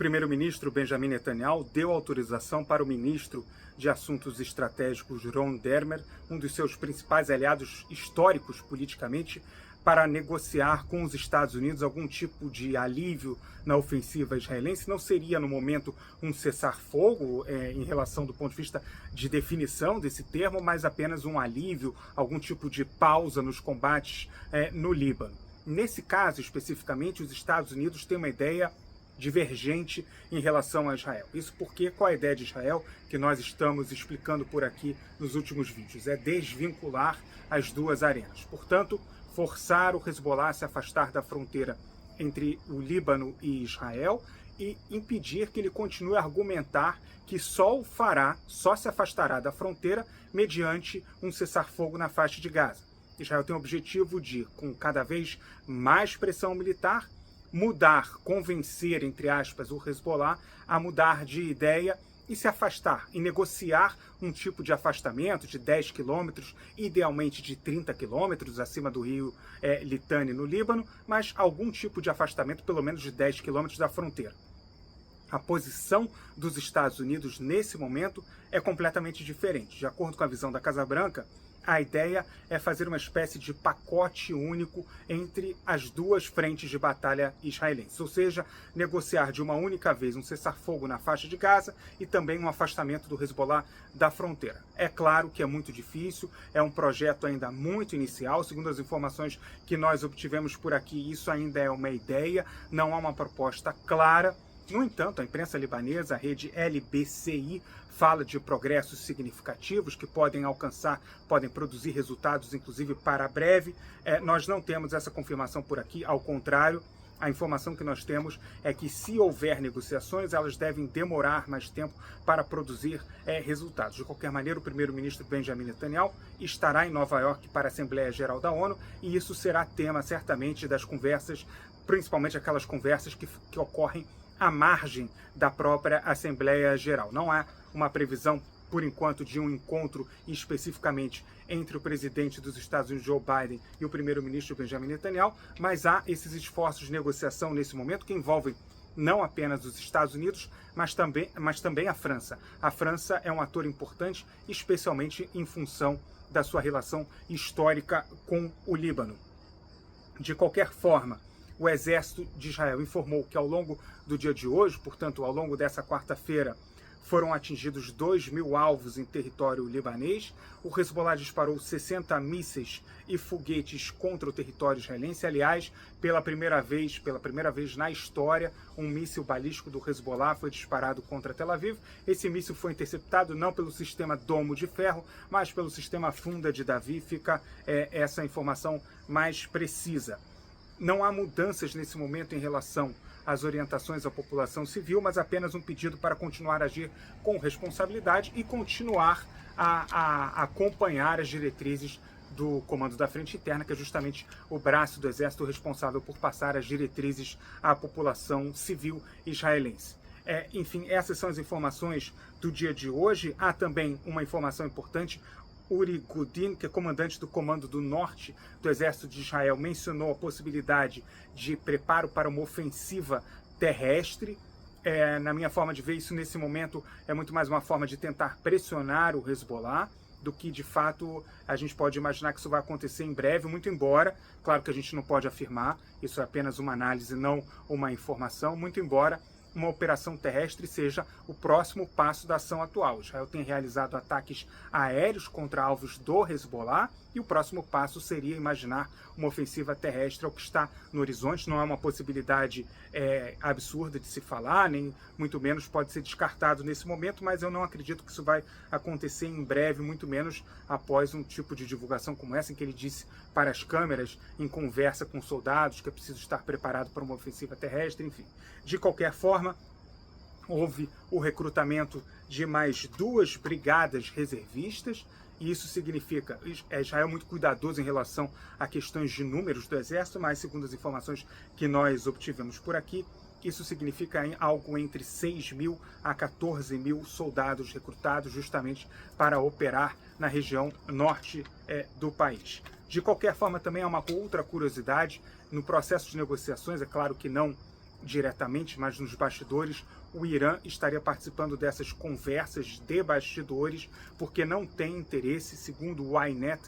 primeiro-ministro Benjamin Netanyahu deu autorização para o ministro de Assuntos Estratégicos Ron Dermer, um dos seus principais aliados históricos politicamente, para negociar com os Estados Unidos algum tipo de alívio na ofensiva israelense. Não seria, no momento, um cessar-fogo em relação do ponto de vista de definição desse termo, mas apenas um alívio, algum tipo de pausa nos combates no Líbano. Nesse caso, especificamente, os Estados Unidos têm uma ideia divergente em relação a Israel. Isso porque qual é a ideia de Israel que nós estamos explicando por aqui nos últimos vídeos? É desvincular as duas arenas. Portanto, forçar o Hezbollah a se afastar da fronteira entre o Líbano e Israel e impedir que ele continue a argumentar que só o fará, só se afastará da fronteira mediante um cessar-fogo na faixa de Gaza. Israel tem o objetivo de, com cada vez mais pressão militar, mudar, convencer, entre aspas, o Hezbollah a mudar de ideia e se afastar, e negociar um tipo de afastamento de 10 quilômetros, idealmente de 30 quilômetros acima do rio Litani, no Líbano, mas algum tipo de afastamento pelo menos de 10 quilômetros da fronteira. A posição dos Estados Unidos nesse momento é completamente diferente. De acordo com a visão da Casa Branca, a ideia é fazer uma espécie de pacote único entre as duas frentes de batalha israelenses, ou seja, negociar de uma única vez um cessar-fogo na faixa de Gaza e também um afastamento do Hezbollah da fronteira. É claro que é muito difícil, é um projeto ainda muito inicial, segundo as informações que nós obtivemos por aqui, isso ainda é uma ideia, não há uma proposta clara. No entanto, a imprensa libanesa, a rede LBCI, fala de progressos significativos que podem produzir resultados, inclusive, para breve. Nós não temos essa confirmação por aqui, ao contrário, a informação que nós temos é que, se houver negociações, elas devem demorar mais tempo para produzir resultados. De qualquer maneira, o primeiro-ministro Benjamin Netanyahu estará em Nova York para a Assembleia Geral da ONU e isso será tema, certamente, das conversas, principalmente aquelas conversas que ocorrem à margem da própria Assembleia Geral. Não há uma previsão, por enquanto, de um encontro especificamente entre o presidente dos Estados Unidos, Joe Biden, e o primeiro-ministro Benjamin Netanyahu, mas há esses esforços de negociação nesse momento que envolvem não apenas os Estados Unidos, mas também a França. A França é um ator importante, especialmente em função da sua relação histórica com o Líbano. De qualquer forma, o exército de Israel informou que ao longo do dia de hoje, portanto, ao longo dessa quarta-feira, foram atingidos 2.000 alvos em território libanês. O Hezbollah disparou 60 mísseis e foguetes contra o território israelense. Aliás, pela primeira vez na história, um míssil balístico do Hezbollah foi disparado contra Tel Aviv. Esse míssil foi interceptado não pelo sistema Domo de Ferro, mas pelo sistema Funda de Davi. Fica essa informação mais precisa. Não há mudanças nesse momento em relação às orientações à população civil, mas apenas um pedido para continuar a agir com responsabilidade e continuar a acompanhar as diretrizes do Comando da Frente Interna, que é justamente o braço do Exército responsável por passar as diretrizes à população civil israelense. Enfim, essas são as informações do dia de hoje. Há também uma informação importante. Uri Gudin, que é comandante do Comando do Norte do Exército de Israel, mencionou a possibilidade de preparo para uma ofensiva terrestre. Na minha forma de ver isso nesse momento, é muito mais uma forma de tentar pressionar o Hezbollah do que, de fato, a gente pode imaginar que isso vai acontecer em breve, muito embora, claro que a gente não pode afirmar, isso é apenas uma análise, não uma informação, muito embora uma operação terrestre seja o próximo passo da ação atual. Israel tem realizado ataques aéreos contra alvos do Hezbollah e o próximo passo seria imaginar uma ofensiva terrestre, ao que está no horizonte. Não é uma possibilidade absurda de se falar, nem muito menos pode ser descartado nesse momento, mas eu não acredito que isso vai acontecer em breve, muito menos após um tipo de divulgação como essa, em que ele disse para as câmeras, em conversa com soldados, que é preciso estar preparado para uma ofensiva terrestre, enfim. De qualquer forma, houve o recrutamento de mais 2 brigadas reservistas, e isso significa, Israel é muito cuidadoso em relação a questões de números do exército, mas segundo as informações que nós obtivemos por aqui, isso significa algo entre 6.000 a 14.000 soldados recrutados justamente para operar na região norte do país. De qualquer forma, também há uma outra curiosidade no processo de negociações, é claro que não diretamente, mas nos bastidores, o Irã estaria participando dessas conversas de bastidores, porque não tem interesse, segundo o Ynet,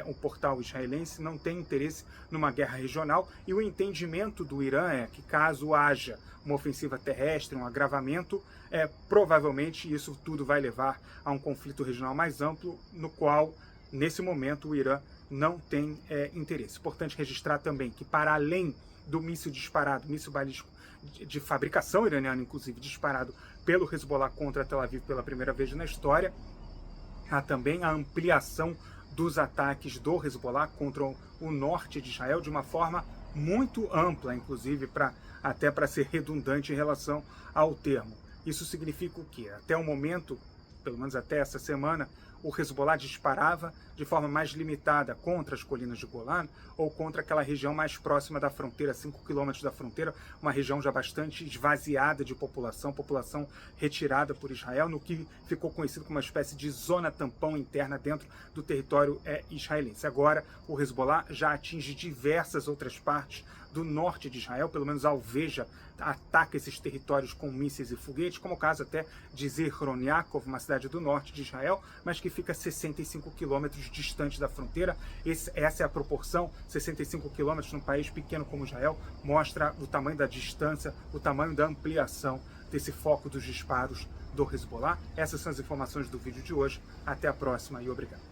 um portal israelense, não tem interesse numa guerra regional, e o entendimento do Irã é que caso haja uma ofensiva terrestre, um agravamento, provavelmente isso tudo vai levar a um conflito regional mais amplo, no qual, nesse momento, o Irã não tem interesse. Importante registrar também que, para além do míssil disparado, míssil balístico de fabricação iraniana, inclusive disparado pelo Hezbollah contra Tel Aviv pela primeira vez na história, há também a ampliação dos ataques do Hezbollah contra o norte de Israel de uma forma muito ampla, inclusive até para ser redundante em relação ao termo. Isso significa o quê? Até o momento, pelo menos até essa semana, o Hezbollah disparava de forma mais limitada contra as colinas de Golan ou contra aquela região mais próxima da fronteira, 5 quilômetros da fronteira, uma região já bastante esvaziada de população retirada por Israel, no que ficou conhecido como uma espécie de zona tampão interna dentro do território israelense. Agora, o Hezbollah já atinge diversas outras partes do norte de Israel, pelo menos alveja, ataca esses territórios com mísseis e foguetes, como o caso até de Zichron Yaakov, uma cidade do norte de Israel, mas que fica 65 quilômetros distante da fronteira. Essa é a proporção, 65 quilômetros num país pequeno como Israel, mostra o tamanho da distância, o tamanho da ampliação desse foco dos disparos do Hezbollah. Essas são as informações do vídeo de hoje. Até a próxima e obrigado.